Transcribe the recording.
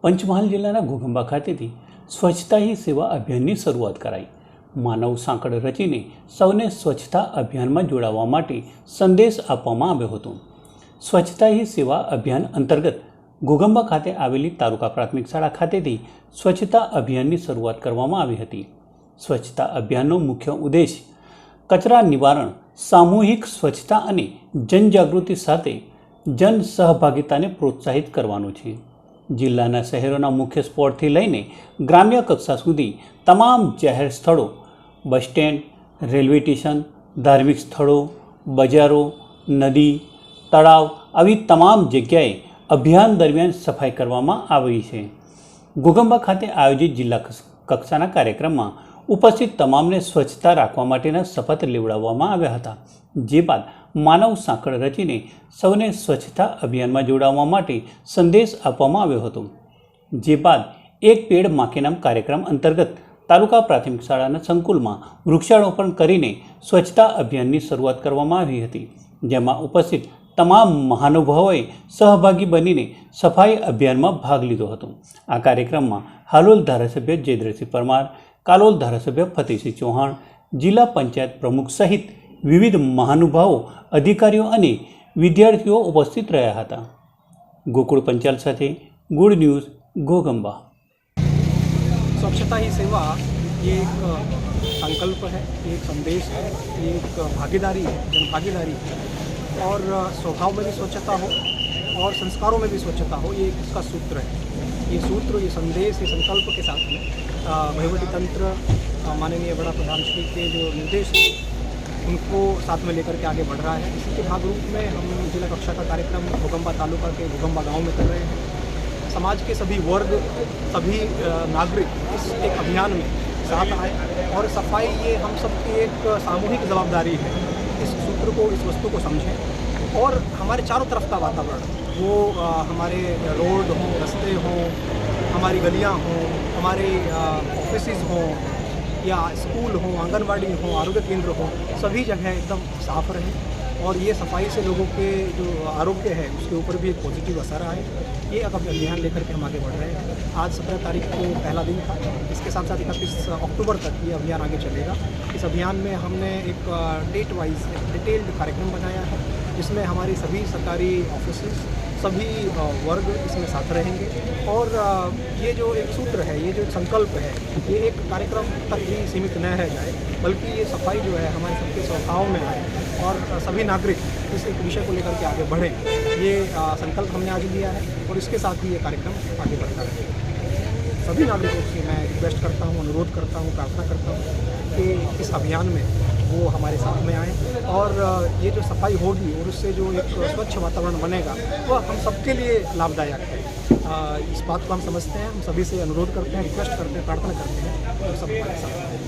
પંચમહાલ જિલ્લાના ઘોઘંબા ખાતેથી સ્વચ્છતા હી સેવા અભિયાનની શરૂઆત કરાઈ। માનવ સાંકળ રચીને સૌને સ્વચ્છતા અભિયાનમાં જોડાવા માટે સંદેશ આપવામાં આવ્યો હતો। સ્વચ્છતા હી સેવા અભિયાન અંતર્ગત ઘોઘંબા ખાતે આવેલી તાલુકા પ્રાથમિક શાળા ખાતેથી સ્વચ્છતા અભિયાનની શરૂઆત કરવામાં આવી હતી। સ્વચ્છતા અભિયાનનો મુખ્ય ઉદ્દેશ કચરા નિવારણ, સામૂહિક સ્વચ્છતા અને જનજાગૃતિ સાથે જન સહભાગિતાને પ્રોત્સાહિત કરવાનો છે। જિલ્લાના શહેરોના મુખ્ય સ્પોટથી લઈને ગ્રામ્ય કક્ષા સુધી તમામ જાહેર સ્થળો, બસ સ્ટેન્ડ, રેલવે સ્ટેશન, ધાર્મિક સ્થળો, બજારો, નદી, તળાવ આવી તમામ જગ્યાએ અભિયાન દરમિયાન સફાઈ કરવામાં આવી છે। ઘોઘંબા ખાતે આયોજિત જિલ્લા કક્ષાના કાર્યક્રમમાં ઉપસ્થિત તમામને સ્વચ્છતા રાખવા માટેના શપથ લેવડાવવામાં આવ્યા હતા। જે બાદ માનવ સાંકળ રચીને સૌને સ્વચ્છતા અભિયાનમાં જોડાવા માટે સંદેશ આપવામાં આવ્યો હતો। જે બાદ એક પેડ માં કે નામ કાર્યક્રમ અંતર્ગત તાલુકા પ્રાથમિક શાળાના સંકુલમાં વૃક્ષારોપણ કરીને સ્વચ્છતા અભિયાનની શરૂઆત કરવામાં આવી હતી। જેમાં ઉપસ્થિત તમામ મહાનુભાવોએ સહભાગી બનીને સફાઈ અભિયાનમાં ભાગ લીધો હતો। આ કાર્યક્રમમાં હાલોલ ધારાસભ્ય જયદ્રથસિંહ પરમાર, કાલોલ ધારાસભ્ય ફતેહસિંહ ચૌહાણ, જિલ્લા પંચાયત પ્રમુખ સહિત વિવિધ મહાનુભાવો, અધિકારીઓ અને વિદ્યાર્થીઓ ઉપસ્થિત રહ્યા હતા। ગોકુળ પંચાલ સાથે ગુડ ન્યૂઝ, ઘોઘંબા। स्वच्छता ही सेवा ये एक संकल्प है, एक संदेश है, एक भागीदारी है, जन भागीदारी है और स्वभाव में भी स्वच्छता हो और संस्कारों में भी स्वच्छता हो, ये इसका सूत्र है। ये सूत्र, ये संदेश, ये संकल्प के साथ में वहीवटी तंत्र माननीय बड़ा प्रधान श्री के जो निर्देश हैं उनको साथ में लेकर के आगे बढ़ रहा है। इसी के भाग रूप में हम जिला कक्षा का कार्यक्रम घोघंबा तालुका के घोघंबा गांव में कर रहे हैं। समाज के सभी वर्ग, सभी नागरिक इस एक अभियान में साथ आए और सफाई ये हम सबकी एक सामूहिक जवाबदारी है। इस सूत्र को, इस वस्तु को समझें और हमारे चारों तरफ का वातावरण, वो हमारे रोड हों, रास्ते हों, हमारी गलियां हों, हमारे ऑफिसेज हों या स्कूल हो, आंगनवाड़ी हो, आरोग्य केंद्र हो, सभी जगह एकदम साफ रहें और ये सफाई से लोगों के जो आरोग्य है उसके ऊपर भी एक पॉजिटिव असर आए। ये अब अभियान लेकर के हम आगे बढ़ रहे हैं। आज 17 तारीख को पहला दिन था। इसके साथ साथ 31 अक्टूबर तक ये अभियान आगे चलेगा। इस अभियान में हमने एक डेट वाइज एक डिटेल्ड कार्यक्रम बनाया है जिसमें हमारी सभी सरकारी ऑफिसेज, सभी वर्ग इसमें साथ रहेंगे और ये जो एक सूत्र है, ये जो एक संकल्प है, ये एक कार्यक्रम तक ही सीमित न रह जाए बल्कि ये सफाई जो है हमारे सबके स्वभाव में आए और सभी नागरिक इस एक विषय को लेकर के आगे बढ़ें। ये संकल्प हमने आज लिया है और इसके साथ ही ये कार्यक्रम आगे बढ़ता रहेगा। सभी नागरिकों से मैं रिक्वेस्ट करता हूँ, अनुरोध करता हूँ, प्रार्थना करता हूँ कि इस अभियान में वो हमारे साथ में आएँ और ये जो सफाई होगी और उससे जो एक स्वच्छ वातावरण बनेगा वह हम सबके लिए लाभदायक है। इस बात को हम समझते हैं, हम सभी से अनुरोध करते हैं, रिक्वेस्ट करते हैं, प्रार्थना करते हैं और सब हमारे साथ हैं।